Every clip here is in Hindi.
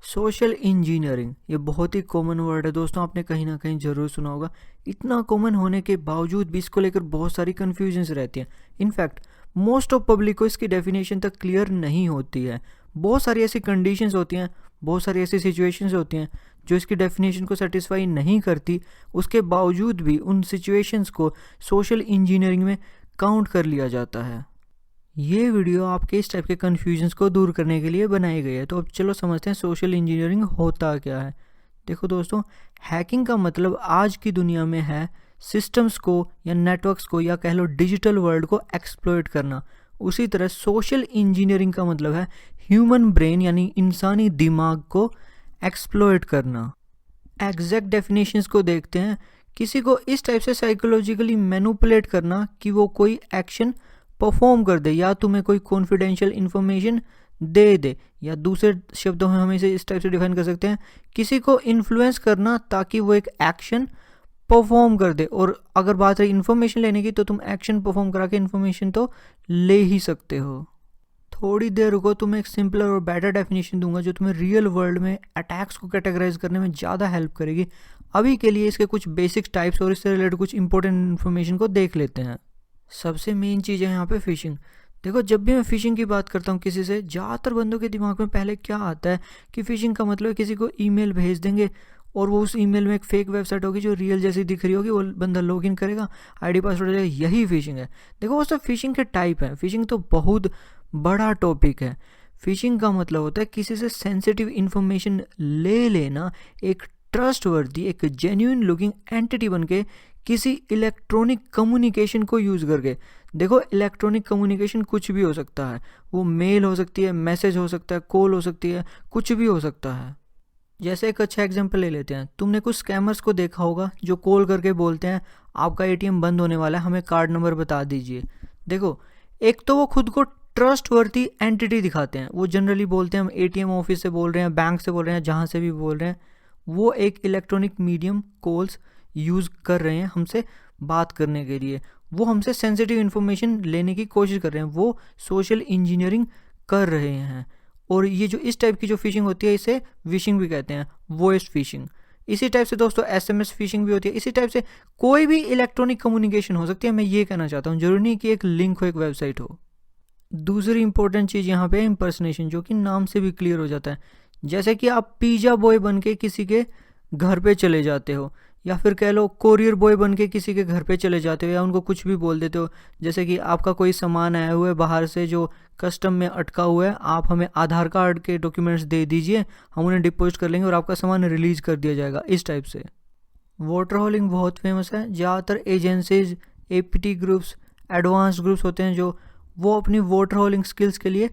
सोशल इंजीनियरिंग ये बहुत ही कॉमन वर्ड है दोस्तों, आपने कहीं ना कहीं ज़रूर सुना होगा। इतना कॉमन होने के बावजूद भी इसको लेकर बहुत सारी कन्फ्यूजन्स रहती हैं। इनफैक्ट मोस्ट ऑफ पब्लिक को इसकी डेफिनेशन तक क्लियर नहीं होती है। बहुत सारी ऐसी कंडीशंस होती हैं, बहुत सारी ऐसी सिचुएशंस होती हैं जो इसकी डेफिनेशन को सेटिस्फाई नहीं करती। उसके बावजूद भी उन सिचुएशंस को सोशल इंजीनियरिंग में काउंट कर लिया जाता है। ये वीडियो आपके इस टाइप के कन्फ्यूजन्स को दूर करने के लिए बनाई गई है। तो अब चलो समझते हैं सोशल इंजीनियरिंग होता क्या है। देखो दोस्तों, हैकिंग का मतलब आज की दुनिया में है सिस्टम्स को या नेटवर्क्स को या कह लो डिजिटल वर्ल्ड को एक्सप्लॉइट करना। उसी तरह सोशल इंजीनियरिंग का मतलब है ह्यूमन ब्रेन यानी इंसानी दिमाग को एक्सप्लॉइट करना। एग्जैक्ट डेफिनेशंस को देखते हैं। किसी को इस टाइप से साइकोलॉजिकली मैनिपुलेट करना कि वो कोई एक्शन परफॉर्म कर दे या तुम्हें कोई कॉन्फिडेंशियल इन्फॉर्मेशन दे दे, या दूसरे शब्दों में हम इसे इस टाइप से डिफाइन कर सकते हैं, किसी को इन्फ्लुएंस करना ताकि वो एक एक्शन परफॉर्म कर दे। और अगर बात रही इन्फॉर्मेशन लेने की, तो तुम एक्शन परफॉर्म करा के इन्फॉर्मेशन तो ले ही सकते हो। थोड़ी देर रुको, तुम्हें एक सिंपलर और बेटर डेफिनेशन दूंगा जो तुम्हें रियल वर्ल्ड में अटैक्स को कैटेगराइज करने में ज़्यादा हेल्प करेगी। अभी के लिए इसके कुछ बेसिक टाइप्स और इससे रिलेटेड कुछ इंपॉर्टेंट इन्फॉर्मेशन को देख लेते हैं। सबसे मेन चीज़ है यहाँ पे फिशिंग। देखो, जब भी मैं फिशिंग की बात करता हूँ किसी से, ज़्यादातर बंदों के दिमाग में पहले क्या आता है कि फिशिंग का मतलब है किसी को ईमेल भेज देंगे और वो उस ईमेल में एक फेक वेबसाइट होगी जो रियल जैसी दिख रही होगी, वो बंदा लॉगिन करेगा, आईडी पासवर्ड जाएगा, यही फिशिंग है। देखो, वो सब फिशिंग के टाइप हैं। फिशिंग तो बहुत बड़ा टॉपिक है। फिशिंग का मतलब होता है किसी से सेंसिटिव इन्फॉर्मेशन ले लेना, एक ट्रस्टवर्दी एक जेन्युइन लुकिंग एंटिटी बन के किसी इलेक्ट्रॉनिक कम्युनिकेशन को यूज़ करके। देखो, इलेक्ट्रॉनिक कम्युनिकेशन कुछ भी हो सकता है, वो मेल हो सकती है, मैसेज हो सकता है, कॉल हो सकती है, कुछ भी हो सकता है। जैसे एक अच्छा एग्जांपल ले लेते हैं, तुमने कुछ स्कैमर्स को देखा होगा जो कॉल करके बोलते हैं आपका एटीएम बंद होने वाला है, हमें कार्ड नंबर बता दीजिए। देखो, एक तो वो खुद को ट्रस्टवर्दी एंटिटी दिखाते हैं। वो जनरली बोलते हैं हम एटीएम ऑफिस से बोल रहे हैं, बैंक से बोल रहे हैं, जहाँ से भी बोल रहे हैं। वो एक इलेक्ट्रॉनिक मीडियम कॉल्स यूज़ कर रहे हैं हमसे बात करने के लिए। वो हमसे सेंसिटिव इन्फॉर्मेशन लेने की कोशिश कर रहे हैं, वो सोशल इंजीनियरिंग कर रहे हैं। और ये जो इस टाइप की जो फिशिंग होती है, इसे विशिंग भी कहते हैं, वॉइस फिशिंग। इसी टाइप से दोस्तों एसएमएस फिशिंग भी होती है। इसी टाइप से कोई भी इलेक्ट्रॉनिक कम्युनिकेशन हो सकती है। मैं ये कहना चाहता हूँ, जरूरी नहीं कि एक लिंक हो, एक वेबसाइट हो। दूसरी इंपॉर्टेंट चीज़ यहाँ पे है इम्पर्सनेशन, जो कि नाम से भी क्लियर हो जाता है। जैसे कि आप पिज़्ज़ा बॉय बन के किसी के घर पे चले जाते हो, या फिर कह लो कोरियर बॉय बन के किसी के घर पे चले जाते हो, या उनको कुछ भी बोल देते हो। जैसे कि आपका कोई सामान आया हुआ है बाहर से जो कस्टम में अटका हुआ है, आप हमें आधार कार्ड के डॉक्यूमेंट्स दे दीजिए, हम उन्हें डिपॉजिट कर लेंगे और आपका सामान रिलीज कर दिया जाएगा। इस टाइप से वाटर होलिंग बहुत फेमस है। ज़्यादातर agencies, APT groups, advance groups होते हैं जो वो अपनी वाटर होलिंग स्किल्स के लिए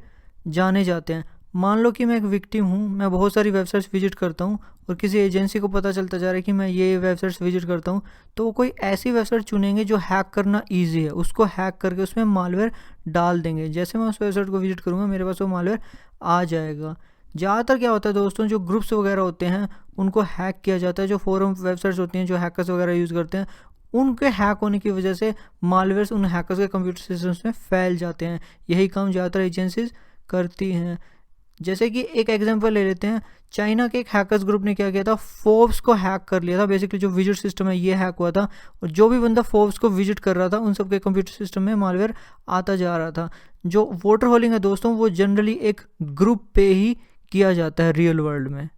जाने जाते हैं। मान लो कि मैं एक विक्टिम हूँ, मैं बहुत सारी वेबसाइट्स विजिट करता हूँ और किसी एजेंसी को पता चलता जा रहा है कि मैं ये वेबसाइट्स विजिट करता हूँ, तो वो कोई ऐसी वेबसाइट चुनेंगे जो हैक करना इजी है, उसको हैक करके उसमें मालवेयर डाल देंगे। जैसे मैं उस वेबसाइट को विजिट करूँगा, मेरे पास वो मालवेयर आ जाएगा। ज़्यादातर क्या होता है दोस्तों, जो ग्रुप्स वगैरह होते हैं उनको हैक किया जाता है। जो फोरम वेबसाइट्स होती हैं जो हैकर्स वगैरह यूज़ करते हैं, उनके हैक होने की वजह से मालवेयर्स उन हैकर्स के कंप्यूटर सिस्टम्स में फैल जाते हैं। यही काम ज़्यादातर एजेंसीज करती हैं। जैसे कि एक एग्जांपल ले लेते हैं, चाइना के एक हैकर्स ग्रुप ने क्या किया था, फोर्ब्स को हैक कर लिया था। बेसिकली जो विजिट सिस्टम है ये हैक हुआ था, और जो भी बंदा फोर्ब्स को विजिट कर रहा था उन सबके कंप्यूटर सिस्टम में मालवेयर आता जा रहा था। जो वाटर होलिंग है दोस्तों, वो जनरली एक ग्रुप पे ही किया जाता है रियल वर्ल्ड में।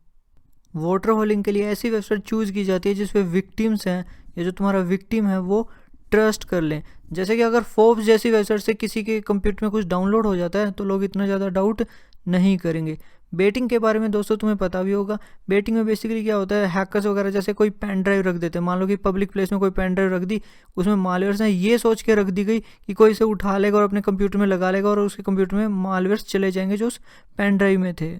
वाटर होलिंग के लिए ऐसी वेबसाइट चूज़ की जाती है जिसपे विक्टिम्स हैं या जो तुम्हारा विक्टिम है वो ट्रस्ट कर लें। जैसे कि अगर फोर्ब्स जैसी वेबसाइट से किसी के कंप्यूटर में कुछ डाउनलोड हो जाता है तो लोग इतना ज़्यादा डाउट नहीं करेंगे। बेटिंग के बारे में दोस्तों तुम्हें पता भी होगा। बेटिंग में बेसिकली क्या होता है, हैकर्स वगैरह जैसे कोई पेन ड्राइव रख देते हैं। मान लो कि पब्लिक प्लेस में कोई पेन ड्राइव रख दी, उसमें मालवेयर्स ने ये सोच के रख दी गई कि कोई इसे उठा लेगा और अपने कंप्यूटर में लगा लेगा और उसके कंप्यूटर में मालवेयर्स चले जाएंगे जो उस पेन ड्राइव में थे।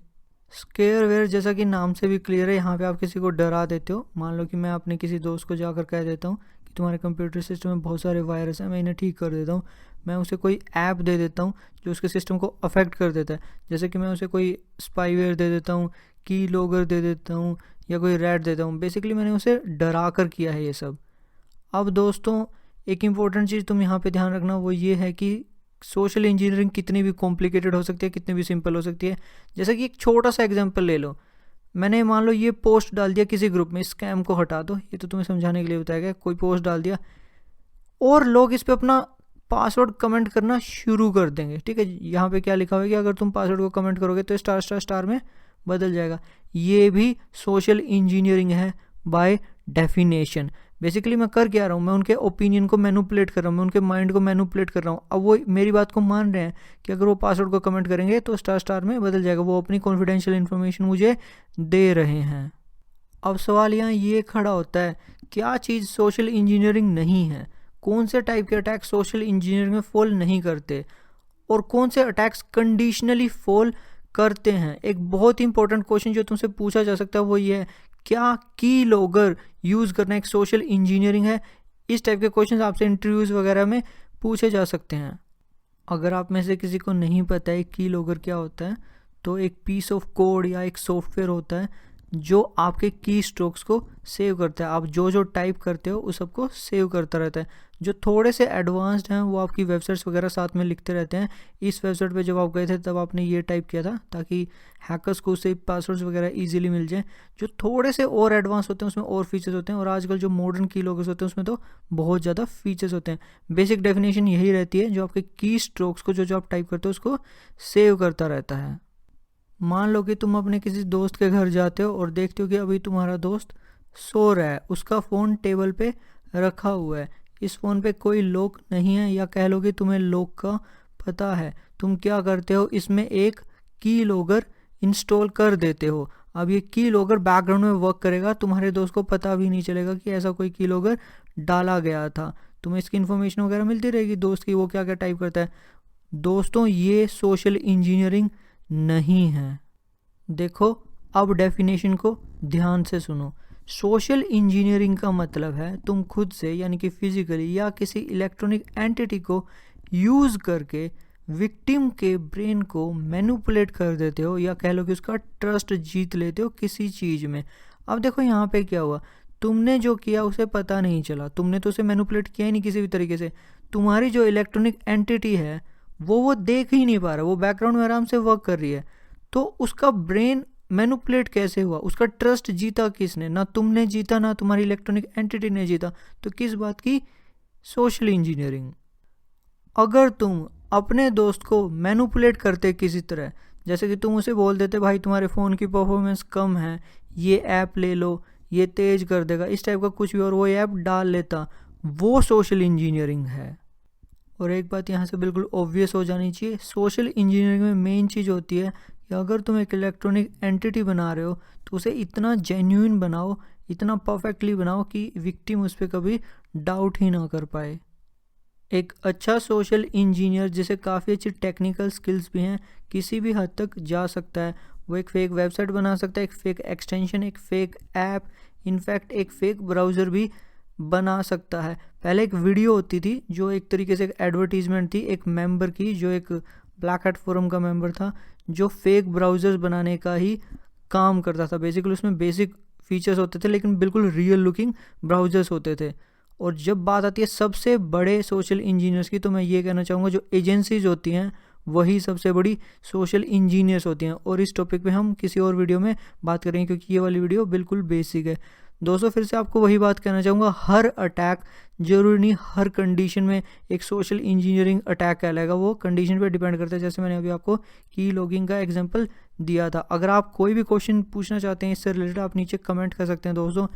स्केयरवेयर जैसा कि नाम से भी क्लियर है, यहाँ पे आप किसी को डरा देते हो। मान लो कि मैं अपने किसी दोस्त को जाकर कह देता हूँ कि तुम्हारे कंप्यूटर सिस्टम में बहुत सारे वायरस हैं, मैं इन्हें ठीक कर देता हूँ। मैं उसे कोई ऐप दे देता हूँ जो उसके सिस्टम को अफेक्ट कर देता है। जैसे कि मैं उसे कोई स्पाईवेयर दे देता हूँ, की लॉगर दे देता हूँ, या कोई रैट देता हूँ। बेसिकली मैंने उसे डरा कर किया है ये सब। अब दोस्तों, एक इम्पॉर्टेंट चीज़ तुम यहाँ पे ध्यान रखना, वो ये है कि सोशल इंजीनियरिंग कितनी भी कॉम्प्लिकेटेड हो सकती है, कितनी भी सिंपल हो सकती है। जैसे कि एक छोटा सा एग्जांपल ले लो, मैंने मान लो ये पोस्ट डाल दिया किसी ग्रुप में, स्कैम को हटा दो, ये तो तुम्हें समझाने के लिए बताया गया, कोई पोस्ट डाल दिया और लोग इस पे अपना पासवर्ड कमेंट करना शुरू कर देंगे, ठीक है। यहाँ पे क्या लिखा हुआ है कि अगर तुम पासवर्ड को कमेंट करोगे तो स्टार स्टार स्टार में बदल जाएगा। ये भी सोशल इंजीनियरिंग है बाय डेफिनेशन। बेसिकली मैं कर क्या रहा हूँ, मैं उनके ओपिनियन को मैनिपुलेट कर रहा हूँ, मैं उनके माइंड को मैनिपुलेट कर रहा हूँ। अब वो मेरी बात को मान रहे हैं कि अगर वो पासवर्ड को कमेंट करेंगे तो स्टार स्टार में बदल जाएगा, वो अपनी कॉन्फिडेंशियल इन्फॉर्मेशन मुझे दे रहे हैं। अब सवाल यहाँ ये खड़ा होता है, क्या चीज़ सोशल इंजीनियरिंग नहीं है, कौन से टाइप के अटैक सोशल इंजीनियरिंग में फॉल नहीं करते और कौन से अटैक्स कंडीशनली फॉल करते हैं। एक बहुत ही इंपॉर्टेंट क्वेश्चन जो तुमसे पूछा जा सकता है वो ये है, क्या की लॉगर यूज़ करना एक सोशल इंजीनियरिंग है। इस टाइप के क्वेश्चन आपसे इंटरव्यूज़ वगैरह में पूछे जा सकते हैं। अगर आप में से किसी को नहीं पता है की लॉगर क्या होता है, तो एक पीस ऑफ कोड या एक सॉफ्टवेयर होता है जो आपके की स्ट्रोक्स को सेव करता है। आप जो जो टाइप करते हो उस सबको सेव करता रहता है। जो थोड़े से एडवांस्ड हैं वो आपकी वेबसाइट्स वगैरह साथ में लिखते रहते हैं। इस वेबसाइट पे जब आप गए थे तब आपने ये टाइप किया था ताकि हैकर्स को उससे पासवर्ड्स वगैरह इजीली मिल जाए। जो थोड़े से और एडवांस होते हैं उसमें और फीचर्स होते हैं, और आजकल जो मॉडर्न की लॉगर्स होते हैं उसमें तो बहुत ज़्यादा फीचर्स होते हैं। बेसिक डेफिनेशन यही रहती है, जो आपके की स्ट्रोक्स को जो आप टाइप करते हो उसको सेव करता रहता है। मान लो कि तुम अपने किसी दोस्त के घर जाते हो और देखते हो कि अभी तुम्हारा दोस्त सो रहा है, उसका फ़ोन टेबल पे रखा हुआ है, इस फ़ोन पे कोई लॉक नहीं है, या कह लो कि तुम्हें लॉक का पता है। तुम क्या करते हो, इसमें एक की लॉगर इंस्टॉल कर देते हो। अब ये की लॉगर बैकग्राउंड में वर्क करेगा, तुम्हारे दोस्त को पता भी नहीं चलेगा कि ऐसा कोई की लॉगर डाला गया था। तुम्हें इसकी इन्फॉर्मेशन वगैरह मिलती रहेगी दोस्त की, वो क्या क्या टाइप करता है। दोस्तों, ये सोशल इंजीनियरिंग नहीं है। देखो, अब डेफिनेशन को ध्यान से सुनो। सोशल इंजीनियरिंग का मतलब है तुम खुद से यानी कि फिजिकली या किसी इलेक्ट्रॉनिक एंटिटी को यूज़ करके विक्टिम के ब्रेन को मैनिपुलेट कर देते हो, या कह लो कि उसका ट्रस्ट जीत लेते हो किसी चीज़ में। अब देखो यहाँ पे क्या हुआ, तुमने जो किया उसे पता नहीं चला, तुमने तो उसे मैनिपुलेट किया ही नहीं किसी भी तरीके से। तुम्हारी जो इलेक्ट्रॉनिक एंटिटी है वो देख ही नहीं पा रहा, वो बैकग्राउंड में आराम से वर्क कर रही है। तो उसका ब्रेन मैनिपुलेट कैसे हुआ, उसका ट्रस्ट जीता किसने, ना तुमने जीता ना तुम्हारी इलेक्ट्रॉनिक एंटिटी ने जीता। तो किस बात की, सोशल इंजीनियरिंग। अगर तुम अपने दोस्त को मैनिपुलेट करते किसी तरह, जैसे कि तुम उसे बोल देते भाई तुम्हारे फ़ोन की परफॉर्मेंस कम है, ये ऐप ले लो, ये तेज कर देगा, इस टाइप का कुछ भी, और वो ऐप डाल लेता, वो सोशल इंजीनियरिंग है। और एक बात यहाँ से बिल्कुल ऑब्वियस हो जानी चाहिए, सोशल इंजीनियरिंग में मेन चीज़ होती है कि अगर तुम एक इलेक्ट्रॉनिक एंटिटी बना रहे हो तो उसे इतना जेन्युइन बनाओ, इतना परफेक्टली बनाओ कि विक्टिम उस पर कभी डाउट ही ना कर पाए। एक अच्छा सोशल इंजीनियर जिसे काफ़ी अच्छी टेक्निकल स्किल्स भी हैं, किसी भी हद तक जा सकता है। वो एक फेक वेबसाइट बना सकता है, एक फेक एक्सटेंशन, एक फेक ऐप, इनफैक्ट एक फेक ब्राउज़र भी बना सकता है। पहले एक वीडियो होती थी जो एक तरीके से एक एडवर्टीजमेंट थी एक मेंबर की, जो एक ब्लैक हैट फोरम का मेंबर था, जो फेक ब्राउज़र्स बनाने का ही काम करता था। बेसिकली उसमें बेसिक फीचर्स होते थे लेकिन बिल्कुल रियल लुकिंग ब्राउज़र्स होते थे। और जब बात आती है सबसे बड़े सोशल इंजीनियर्स की, तो मैं ये कहना चाहूँगा जो एजेंसीज होती हैं वही सबसे बड़ी सोशल इंजीनियर्स होती हैं। और इस टॉपिक पे हम किसी और वीडियो में बात करेंगे क्योंकि ये वाली वीडियो बिल्कुल बेसिक है। दोस्तों, फिर से आपको वही बात कहना चाहूँगा, हर अटैक जरूरी नहीं हर कंडीशन में एक सोशल इंजीनियरिंग अटैक कहलाएगा, वो कंडीशन पे डिपेंड करता है। जैसे मैंने अभी आपको की लॉगिंग का एग्जांपल दिया था। अगर आप कोई भी क्वेश्चन पूछना चाहते हैं इससे रिलेटेड, आप नीचे कमेंट कर सकते हैं। दोस्तों,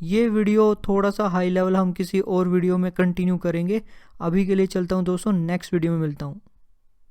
ये वीडियो थोड़ा सा हाई लेवल हम किसी और वीडियो में कंटिन्यू करेंगे। अभी के लिए चलता हूँ दोस्तों, नेक्स्ट वीडियो में मिलता हूँ।